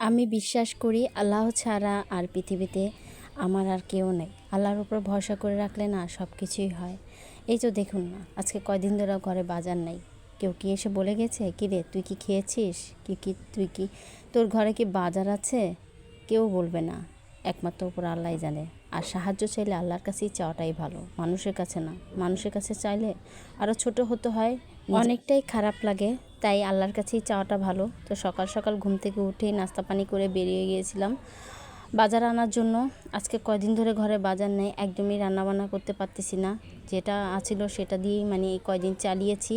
আমি বিশ্বাস করি আল্লাহ ছাড়া আর পৃথিবীতে আমার আর কেউ নেই। আল্লাহর উপর ভরসা করে রাখলে না সব কিছুই হয়। এই তো দেখুন না, আজকে কয়দিন ধরে ঘরে বাজার নাই। কেউ কি এসে বলে গেছে কি রে তুই কি খেয়েছিস, তুই কি তোর ঘরে কি বাজার আছে? কেউ বলবে না, একমাত্র উপর আল্লাহই জানে। আর সাহায্য চাইলে আল্লাহর কাছেই চাওয়াটাই ভালো, মানুষের কাছে না। মানুষের কাছে চাইলে আরও ছোট হতে হয়, অনেকটাই খারাপ লাগে। তাই আল্লাহর কাছেই চাওয়াটা ভালো। তো সকাল সকাল ঘুম থেকে উঠেই নাস্তা পানি করে বেরিয়ে গিয়েছিলাম বাজার আনার জন্য। আজকে কয়দিন ধরে ঘরে বাজার নেই, একদমই রান্নাবান্না করতে পারতেছি না। যেটা আছিল সেটা দিয়েই এই কয়দিন চালিয়েছি।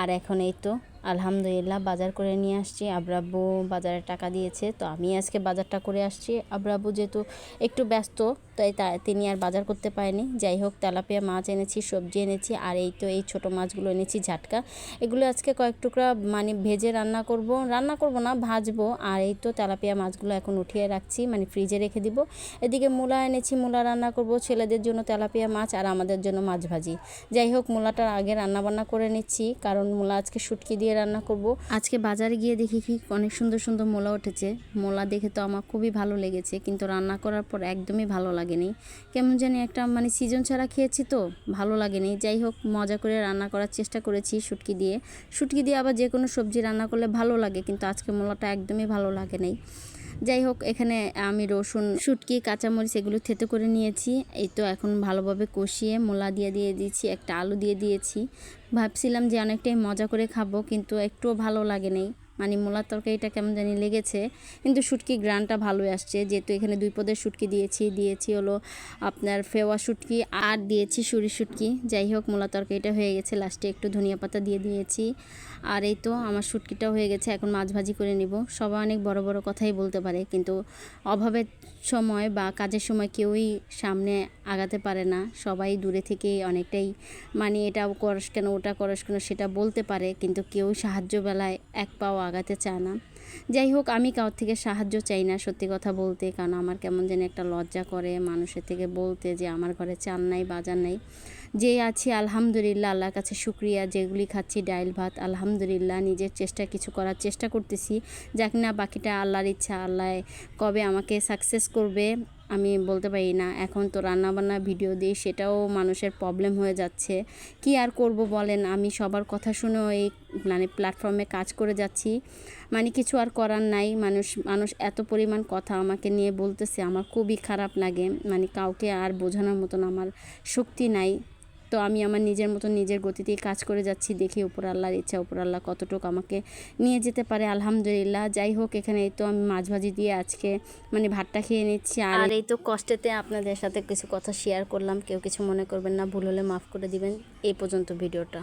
আর এখন এই তো আলহামদুলিল্লাহ বাজার করে নিয়ে আসছি। আব্রাব্বু বাজারে টাকা দিয়েছে, তো আমি আজকে বাজারটা করে আসছি। আব্রাব্বু যেহেতু একটু ব্যস্ত, তাই তিনি আর বাজার করতে পারেনি। যাই হোক, তেলাপিয়া মাছ এনেছি, সবজি এনেছি, আর এই তো এই ছোটো মাছগুলো এনেছি ঝাটকা। এগুলো আজকে কয়েক টুকরা ভেজে রান্না করব না, ভাজবো। আর এই তো তেলাপিয়া মাছগুলো এখন উঠিয়ে রাখছি, ফ্রিজে রেখে দিব। এদিকে মূলা এনেছি, মূলা রান্না করব, ছেলেদের জন্য তেলাপিয়া মাছ আর আমাদের জন্য মাছ ভাজি। যাই হোক, মূলাটার আগে রান্নাবান্না করে নিচ্ছি, কারণ মূলা আজকে শুটকি দিয়ে রান্না করব। আজকে বাজারে গিয়ে দেখি কি অনেক সুন্দর সুন্দর মূলা উঠেছে। মূলা দেখে তো আমার খুবই ভালো লেগেছে, কিন্তু রান্না করার পর একদমই ভালো লাগেনি। কেমন জানি একটা সিজন ছাড়া খেয়েছি, তো ভালো লাগেনি। যাই হোক, মজা করে রান্না করার চেষ্টা করেছি শুটকি দিয়ে আবার যে কোনো সবজি রান্না করলে ভালো লাগে, কিন্তু আজকে মূলাটা একদমই ভালো লাগে নাই। যাই হোক, এখানে আমি রসুন, শুটকি, কাঁচামরিচ এগুলো থেতো করে নিয়েছি। এই তো এখন ভালোভাবে কষিয়ে মূলা দিয়ে দিয়েছি, একটা আলু দিয়ে দিয়েছি। ভাবছিলাম যে অনেকটাই মজা করে খাবো, কিন্তু একটুও ভালো লাগে নাই। মূলার তরকারিটা কেমন জানি লেগেছে, কিন্তু শুটকি গ্রানটা ভালোই আসছে। যেহেতু এখানে 2 পদের শুটকি দিয়েছি হলো আপনার ফেওয়া শুটকি, আর দিয়েছি সুরি শুটকি। যাই হোক, মূলা তরকারিটা হয়ে গেছে, লাস্টে একটু ধনিয়া পাতা দিয়ে দিয়েছি। আর এই তো আমার শুটকিটাও হয়ে গেছে, এখন মাছ ভাজি করে নিব। সবাই অনেক বড় বড় কথাই বলতে পারে, কিন্তু অভাবের সময় বা কাজের সময় কেউই সামনে আগাতে পারে না। সবাই দূরে থেকে অনেকটাই এটা করস কেন, ওটা করস কেন সেটা বলতে পারে, কিন্তু কেউ সাহায্য বেলায় এক পাও আগাতে চায় না। যাই হোক, আমি কারোর থেকে সাহায্য চাই না সত্যি কথা বলতে, কারণ আমার কেমন যেন একটা লজ্জা করে মানুষের থেকে বলতে যে আমার ঘরে চাল নাই, বাজার নাই। যে আছি আলহামদুলিল্লাহ, আল্লাহর কাছে শুক্রিয়া। যেগুলি খাচ্ছি ডাইল ভাত, আলহামদুলিল্লাহ। নিজের কিছু করার চেষ্টা করতেছি, যাক না বাকিটা আল্লাহর ইচ্ছা। আল্লাহ কবে আমাকে সাকসেস করবে আমি বলতে পারি না। এখন তো রান্নাবান্না ভিডিও দিই, সেটাও মানুষের প্রবলেম হয়ে যাচ্ছে। কি আর করব বলেন, আমি সবার কথা শুনেও এই প্ল্যাটফর্মে কাজ করে যাচ্ছি। কিছু আর করার নাই। মানুষ এত পরিমাণ কথা আমাকে নিয়ে বলতেছে, আমার খুবই খারাপ লাগে। কাউকে আর বোঝানোর মতন আমার শক্তি নাই। তো আমি আমার নিজের মতন নিজের গতিতেই কাজ করে যাচ্ছি। দেখি উপর আল্লাহর ইচ্ছা, উপর আল্লাহ কতটুকু আমাকে নিয়ে যেতে পারে, আলহামদুলিল্লাহ। যাই হোক, এখানে এই তো আমি মাছ ভাজি দিয়ে আজকে ভাতটা খেয়ে নিচ্ছি। আর এই তো কষ্টেতে আপনাদের সাথে কিছু কথা শেয়ার করলাম, কেউ কিছু মনে করবেন না, ভুল হলে মাফ করে দিবেন। এই পর্যন্ত ভিডিওটা।